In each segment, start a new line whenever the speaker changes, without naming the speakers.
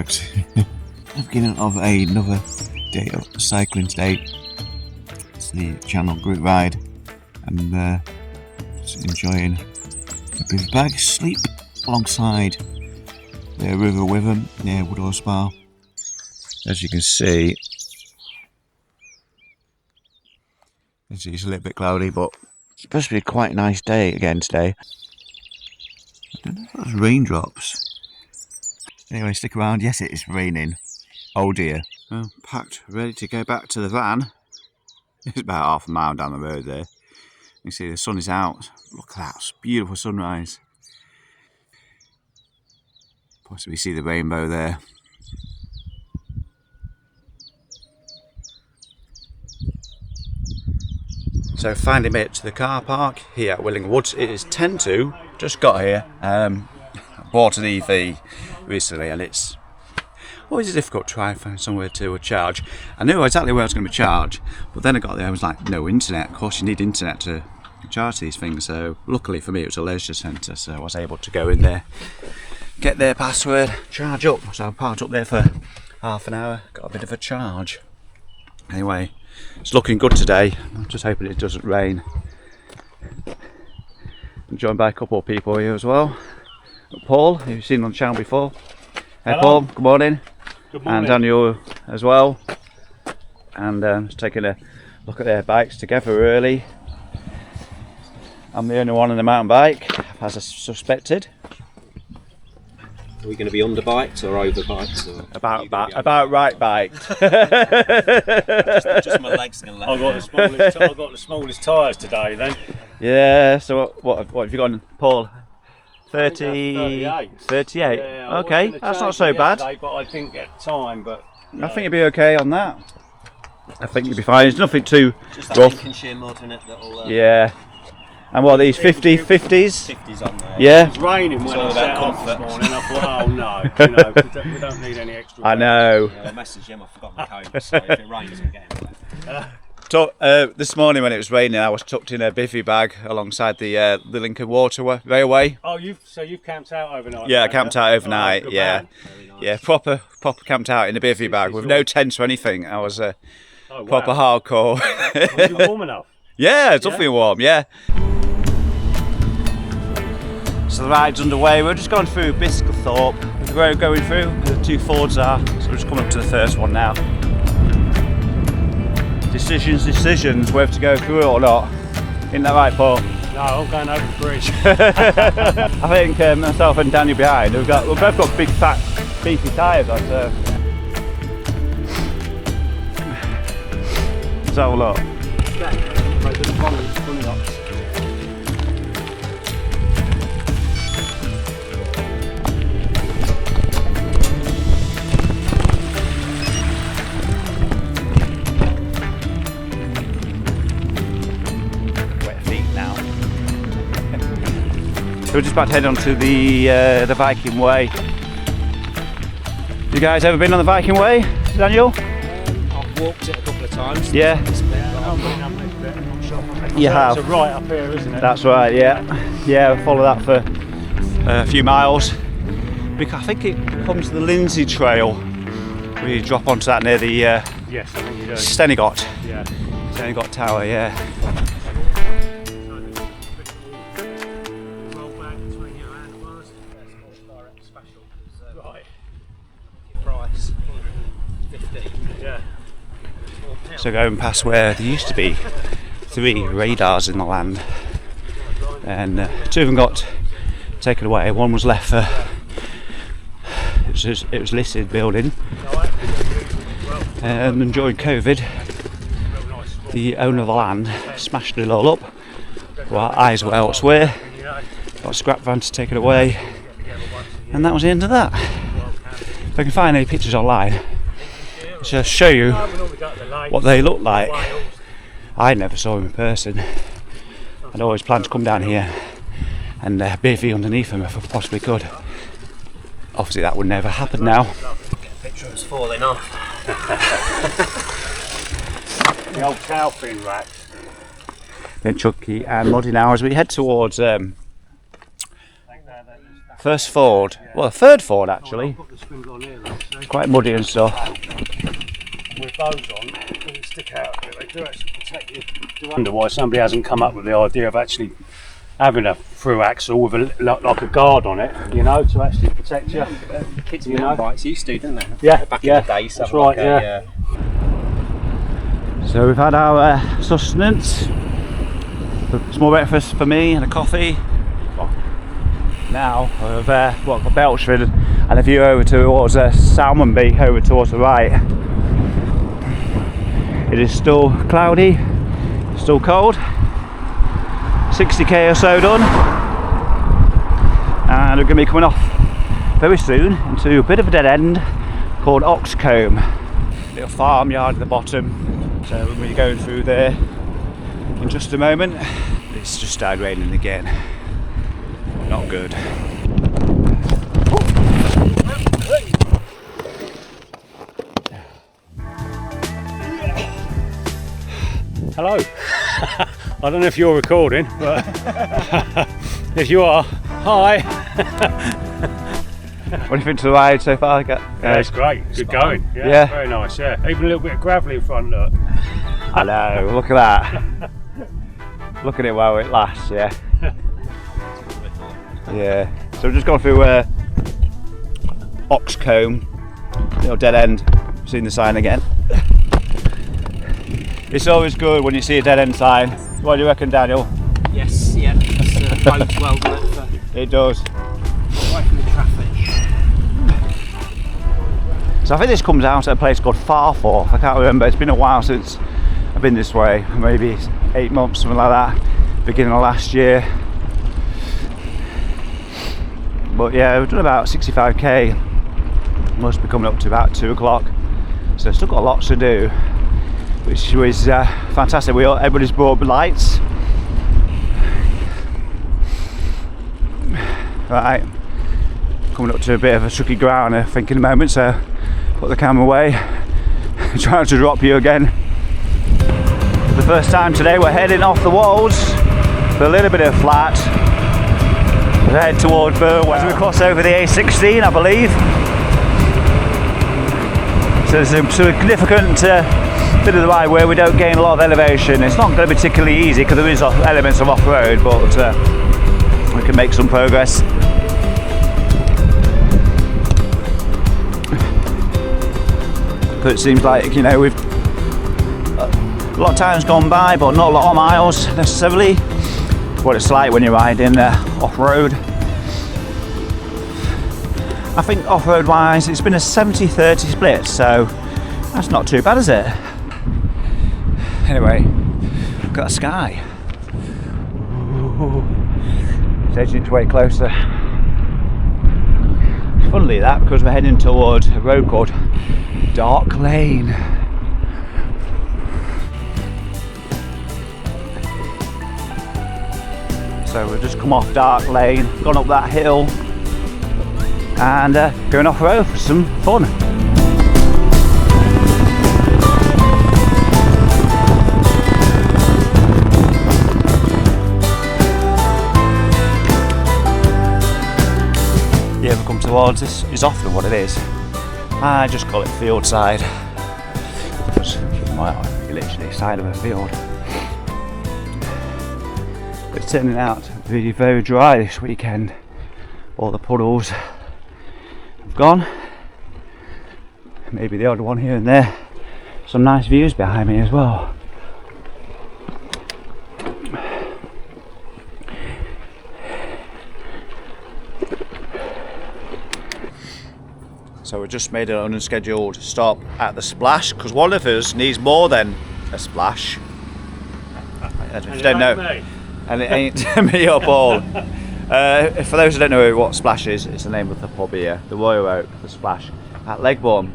folks. The beginning of another day of cycling today. It's the channel group ride and just enjoying a Bivvy bag sleep alongside the river Witham near Woodhall Spa. As you can see, it's a little bit cloudy, but it's supposed to be quite a nice day again today. I don't know if that's raindrops. Anyway, stick around. Yes, it is raining. Oh dear. Well, packed, ready to go back to the van. It's about half a mile down the road there. You can see the sun is out. Look at that beautiful sunrise. Possibly see the rainbow there. So finally made it to the car park here at Willing Woods. It is 10 to, just got here. Bought an EV recently and it's always difficult to try and find somewhere to charge. I knew exactly where I was going to charge, but then I got there, I was like, no internet. Of course you need internet to charge these things, so luckily for me it was a leisure centre, so I was able to go in there, get their password, charge up. So I parked up there for half an hour, got a bit of a charge. Anyway, it's looking good today. I'm just hoping it doesn't rain. I'm joined by a couple of people here as well. Paul, who you've seen on the channel before. Hey hello. Paul, good morning.
Good morning.
And Daniel as well. And just taking a look at their bikes together early. I'm the only one on the mountain bike, as I suspected.
Are we going to be underbiked or overbiked? Or
About right biked.
just my legs going to let
I've got the smallest tyres today then.
Yeah, so what have you got on, Paul? 38.
Yeah,
okay, that's not so bad.
But I didn't get time, but...
No. I think you'll be okay on that. I think you'll be fine. There's nothing too
just that
rough.
Lincolnshire mud in it that'll...
Yeah. And what are these, 50s?
50s on there.
Yeah.
It's raining when I set off this morning. I thought, oh no, we don't need any extra.
I know.
Yeah, I messaged him, I forgot my coat, so if it rains I'm getting wet.
So, this morning when it was raining, I was tucked in a Bivvy bag alongside the Lincoln Railway.
Oh, you've camped out overnight?
Yeah, I camped out overnight.
Oh,
yeah,
nice.
Yeah, proper camped out in a Bivvy bag with no tent or anything. I was proper hardcore.
Was it warm enough?
Yeah, it's definitely warm. Yeah. So the ride's underway. We're just going through Biscethorpe. We're going through where the two Fords are. So we're just coming up to the first one now. Decisions, whether to go through it or not. Isn't that right, Paul?
No, I'm going over the bridge.
I think myself and Daniel behind, we've both got big, fat, beefy tyres on, so. Let's have a look. So we're just about to head on to the Viking Way. You guys ever been on the Viking Way, Daniel?
I've walked it a couple of times.
Yeah. You have.
It's right up here, isn't it?
That's right, yeah. Yeah, we'll follow that for a few miles. Because I think it comes to the Lindsay Trail. We drop onto that near the
yes, I think you do.
Stenigot.
Yeah.
Stenigot Tower, yeah. So going past where there used to be 3 radars in the land, and 2 of them got taken away. One was left for it was listed building, and during COVID, the owner of the land smashed it all up. Well, our eyes were elsewhere. Got a scrap van to take it away, and that was the end of that. If I can find any pictures online, to show you what they look like. I never saw them in person. I'd always planned to come down here and Bivvy underneath them if I possibly could. Obviously that would never happen now.
Get a picture of us falling off.
The old Tailfin racks.
Then Chucky and Muddy now as we head towards First ford. Well, third ford actually.
Put the springs on here, though, so
Quite muddy and stuff.
with those on, they stick out a bit. They do actually protect you. I wonder why somebody hasn't come up with the idea of actually having a through axle with like a guard on it, you know, to actually protect you.
Kids
You know?
bikes used to, didn't they?
Yeah,
Back
yeah,
in the day, so
that's right, yeah.
So we've had our sustenance. A small breakfast for me and a coffee. Well, now we've got Belchford and a view over towards Salmonby, over towards the right. It is still cloudy, still cold. 60k or so done, and we're going to be coming off very soon into a bit of a dead end called Oxcombe. Little farmyard at the bottom, so we're going to be going through there in just a moment. It's just started raining again. Not good.
Hello. I don't know if you're recording, but if you are, hi.
What do you think to the ride so far?
Yeah, it's great. Good going. Yeah,
Yeah.
very nice. Yeah, even a little bit of gravel in front. Look.
I know, look at that. Look at it while it lasts, yeah. Yeah. So we've just gone through Oxcombe, little dead end. Seen the sign again. It's always good when you see a dead end sign. What do you reckon, Daniel?
Yes, yeah. That's bodes well, doesn't it?
It does.
Away from the traffic.
So I think this comes out at a place called Farforth. I can't remember. It's been a while since I've been this way. Maybe 8 months, something like that. Beginning of last year. But yeah, we've done about 65k. Must be coming up to about 2 o'clock. So still got lots to do, which was fantastic. Everybody's brought lights. Right, coming up to a bit of a tricky ground I think in a moment, so put the camera away. Trying to drop you again. For the first time today we're heading off the Wolds for a little bit of flat. We'll head toward Burwell as we cross over the A16, I believe. So there's a significant bit of the ride where we don't gain a lot of elevation. It's not going to be particularly easy because there is elements of off-road, but we can make some progress. But it seems like, you know, we've a lot of time's gone by, but not a lot of miles necessarily. What it's like when you're riding off-road. I think off-road wise it's been a 70-30 split, so that's not too bad, is it? Anyway, look at the sky. Ooh, it's edging its way closer. Funnily that, because we're heading towards a road called Dark Lane. So we've just come off Dark Lane, gone up that hill, and going off road for some fun. Yeah, we come towards this is often what it is. I just call it field side. Well, literally side of a field. But it's turning out to be very dry this weekend. All the puddles have gone. Maybe the odd one here and there. Some nice views behind me as well. So we just made an unscheduled stop at the splash because one of us needs more than a splash. If you don't know, and it ain't me or Paul. For those who don't know what Splash is, it's the name of the pub here, the Royal Oak, the Splash at Legbourne.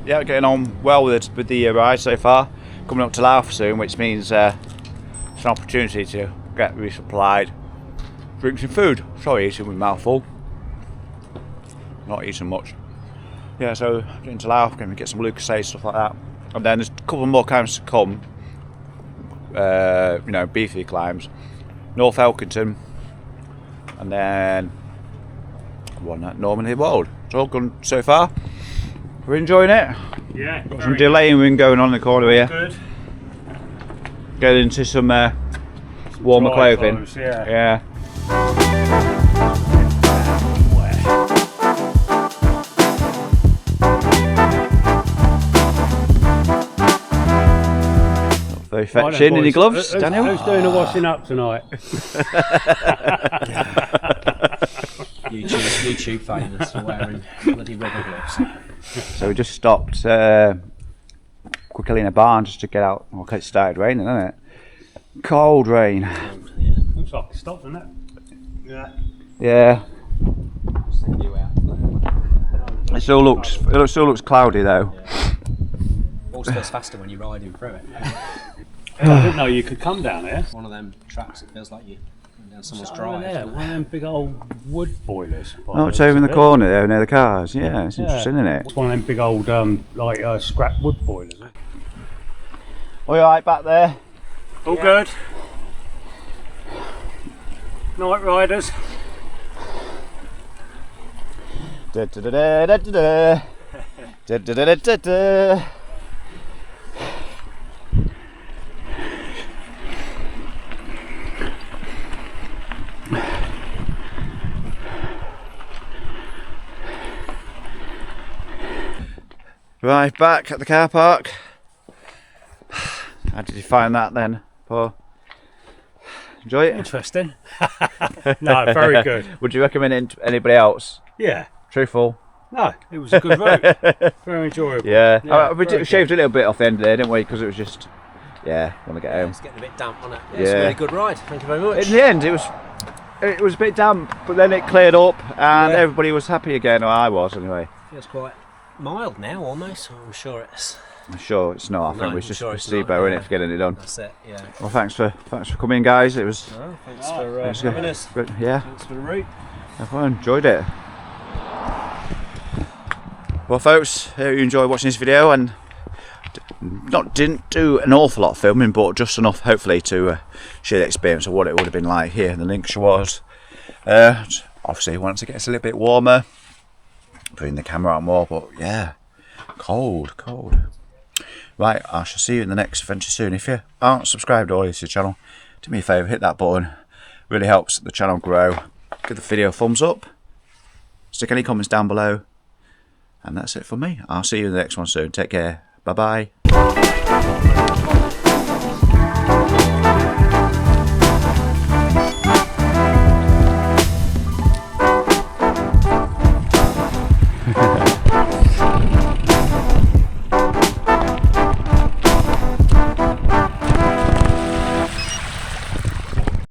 Yeah, we're getting on well with the ride so far. Coming up to Louth soon, which means it's an opportunity to get resupplied drinks and food. Sorry, eating with mouthful. Not eating much. Yeah, so getting to Louth, going to get some Lucasade, stuff like that. And then there's a couple more climbs to come. You know, beefy climbs. North Elkington, and then one at Normandy World. It's all good so far. We're enjoying it.
Yeah.
Got some delaying going on in the corner here.
Good.
Getting into some warmer
Dry
clothing.
clothes, yeah.
Yeah. Very fetching in your gloves, Daniel.
Who's doing the washing up tonight?
YouTube famous for wearing bloody rubber gloves.
So we just stopped quickly in a barn just to get out. Well, it started raining, isn't it? Cold rain.
Looks like it stopped, doesn't it? Yeah.
Yeah.
Send you out.
It still looks cloudy though.
Yeah. All goes faster when you're riding through it.
I didn't know you could come down here.
One of them tracks, it feels like you're going down someone's
Oh,
drive.
yeah, one of them big old wood boilers.
Oh, it's over in the corner there near the cars. Yeah, it's interesting, isn't it?
It's one of them big old scrap wood boilers. Isn't it?
All right back there?
All good. Night riders.
Da, da, da, da, da, da. Da, da, da, da, da. Right, back at the car park. How did you find that then, Paul? Enjoy it?
Interesting. No, very good.
Would you recommend it to anybody else?
Yeah.
Truthful?
No, it was a good route. Very enjoyable.
Yeah. We
very
shaved a little bit off the end there, didn't we? Because it was just, want to get home.
It's getting a bit damp on it. It's a really good ride. Thank you very much.
In the end, it was a bit damp, but then it cleared up and everybody was happy again, or I was anyway.
Feels quite mild now, almost. I'm sure it's.
I'm sure it's not. I think
No,
it's just
sure
a
it's
Steve
not,
Bow,
yeah.
innit, for getting it done.
That's it. Yeah.
Well, thanks for coming, guys. It was
Oh, thanks for having us.
yeah.
Thanks for the route.
I enjoyed it. Well, folks, I hope you enjoyed watching this video, and didn't do an awful lot of filming, but just enough, hopefully, to share the experience of what it would have been like here in the Lincolnshire wars. Obviously, once it gets a little bit warmer, putting the camera on more, but yeah, cold. Right, I shall see you in the next adventure soon. If you aren't subscribed already to the channel, do me a favour, hit that button. Really helps the channel grow. Give the video a thumbs up. Stick any comments down below. And that's it for me. I'll see you in the next one soon. Take care. Bye bye.